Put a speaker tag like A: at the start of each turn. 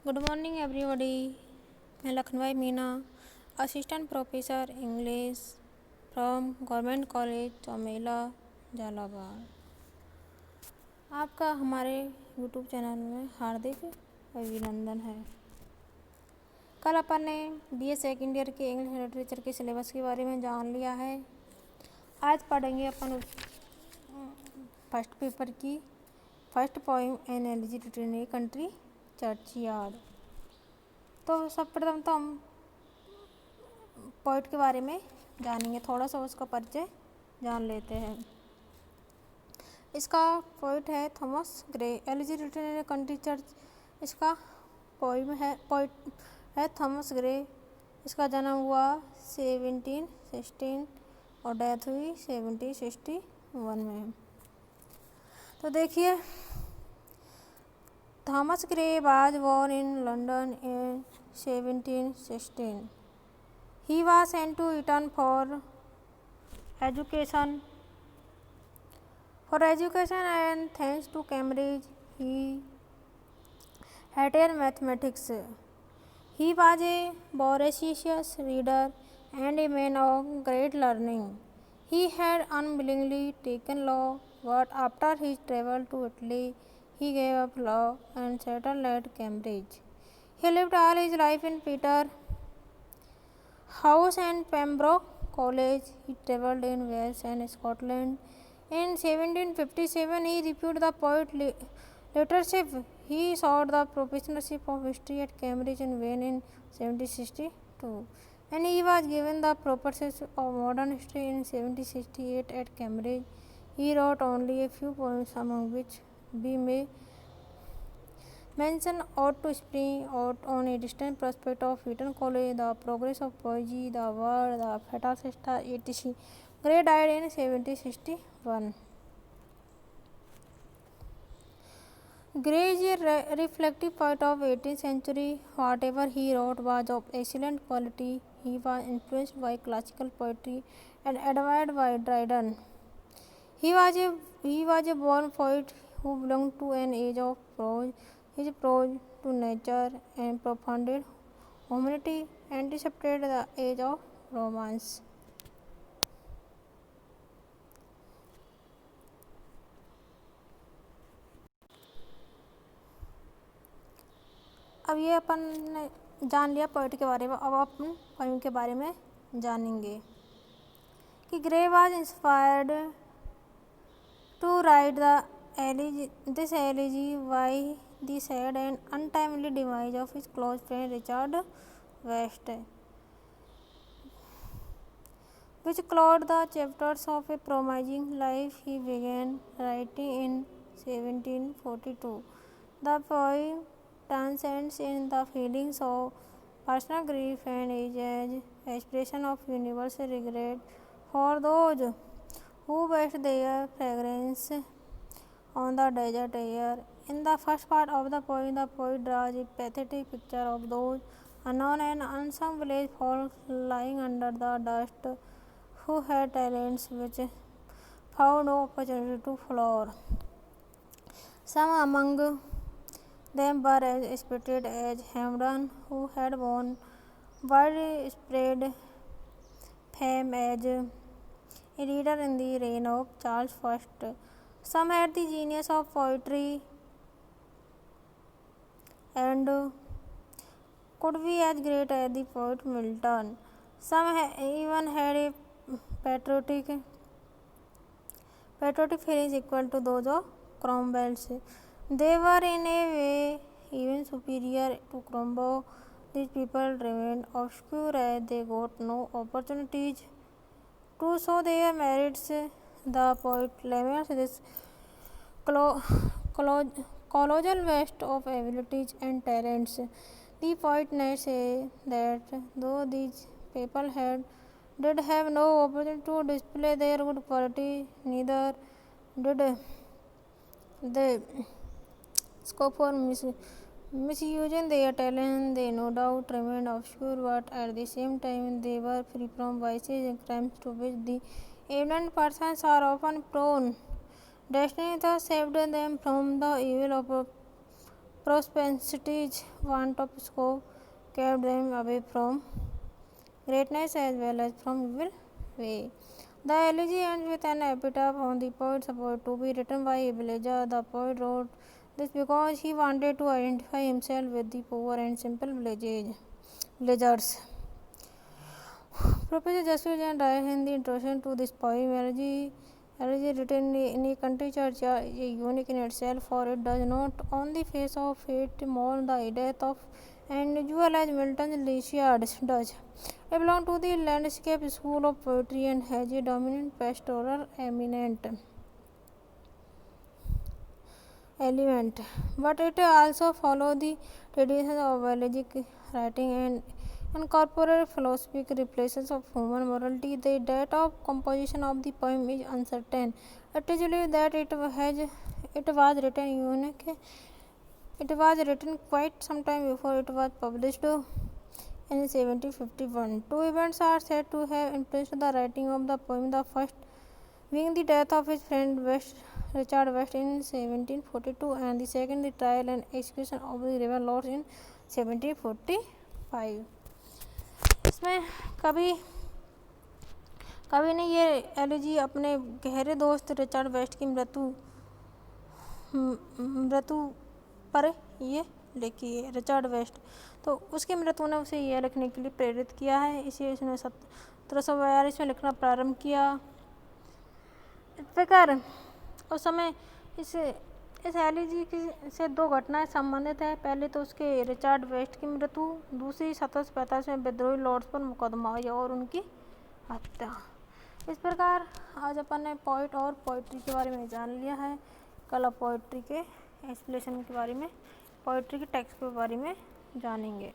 A: Good morning everybody. मैं Lakhnau Meena, assistant professor English from government college Chaumela Jhalawar. आपका हमारे यूट्यूब चैनल में हार्दिक अभिनंदन है। कल अपन ने BA सेकेंड ईयर के इंग्लिश लिटरेचर के सिलेबस के बारे में जान लिया है। आज पढ़ेंगे अपन फर्स्ट पेपर की first poem elegy written in country churchyard. तो सब प्रथम तो हम पोइट के बारे में जानेंगे, थोड़ा सा उसका परिचय जान लेते हैं। इसका पोइट है Thomas Gray. Elegy written in country church इसका पोइट है थॉमस ग्रे। इसका जन्म हुआ 1716 और डेथ हुई 1761 में। तो देखिए, Thomas Gray was born in London in 1716. He was sent to Eton for education. And thanks to Cambridge, he hated mathematics. He was a voracious reader and a man of great learning. He had unwillingly taken law, but after his travel to Italy, he gave up law and settled at Cambridge. He lived all his life in Peter House and Pembroke College. He travelled in Wales and Scotland. In 1757, he refused the poet-laureateship. He sought the professorship of history at Cambridge in vain in 1762. When he was given the professorship of modern history in 1768 at Cambridge, he wrote only a few poems, among which we may mention Ode to Spring, Ode on a Distant Prospect of Eton College, The Progress of Poesy, The Word, The Fatal Sister, etc. Gray died in 1761. Gray is a reflective poet of 18th century. Whatever he wrote was of excellent quality. He was influenced by classical poetry and admired by Dryden. He was a born poet who belonged to an age of prose. His prose to nature and profounded humanity anticipated the age of romance. अब ये अपन ने जान लिया poet के बारे में। अब अपन poem के बारे में जानेंगे कि Gray was inspired to write this elegy by the sad and untimely demise of his close friend Richard West, which closed the chapters of a promising life he began writing in 1742. The poem transcends in the feelings of personal grief and is an expression of universal regret for those who waste their fragrance on the desert air. In the first part of the poem, the poet draws a pathetic picture of those unknown and unsung village folk lying under the dust who had talents which found no opportunity to flower. Some among them were as spirited as Hampden, who had won widespread fame as a reader in the reign of Charles I. Some had the genius of poetry and could be as great as the poet Milton. Some even had a patriotic feelings equal to those of Cromwell's. They were in a way even superior to Cromwell. These people remained obscure as they got no opportunities to show their merits. The poet laments this colossal waste of abilities and talents. The poet says that though these people did have no opportunity to display their good quality, neither did they scope for misusing their talent. They no doubt remained obscure, but at the same time they were free from vices and crimes to which the eminent persons are often prone. Destiny thus saved them from the evil prosperity, want of scope kept them away from greatness as well as from evil way. The elegy ends with an epitaph on the poet supposed to be written by a villager. The poet wrote this because he wanted to identify himself with the poor and simple villagers. Professor Jaswir Jain writes in the introduction to this poem, elegy written in a country church is unique in itself, for it does not on the face of it mourn the death of an individual as Milton's Lyciad does. It belongs to the landscape school of poetry and has a dominant pastoral element, but it also follows the traditions of elegiac writing and incorporate philosophic reflections of human morality. The date of composition of the poem is uncertain. It is believed that it was written quite some time before it was published in 1751. Two events are said to have influenced the writing of the poem. The first being the death of his friend Richard West in 1742, and the second the trial and execution of the rebel lords in 1745. इसमें कवि ने ये elegy अपने गहरे दोस्त Richard waste की मृत्यु पर ये लिखी है। रिचर्ड वेस्ट तो उसकी मृत्यु ने उसे यह लिखने के लिए प्रेरित किया है। इसे उसने 1742 में लिखना प्रारंभ किया। इस प्रकार उस समय इस एलिजी से दो घटनाएं संबंधित है। पहले तो उसके रिचर्ड वेस्ट की मृत्यु, दूसरी 1745 में विद्रोही लॉर्ड्स पर मुकदमा और उनकी हत्या। इस प्रकार आज अपन ने पोइट और पोइट्री के बारे में जान लिया है। कल पोइट्री के एक्सप्लेनेशन के बारे में, पोइट्री के टेक्स्ट के बारे में जानेंगे।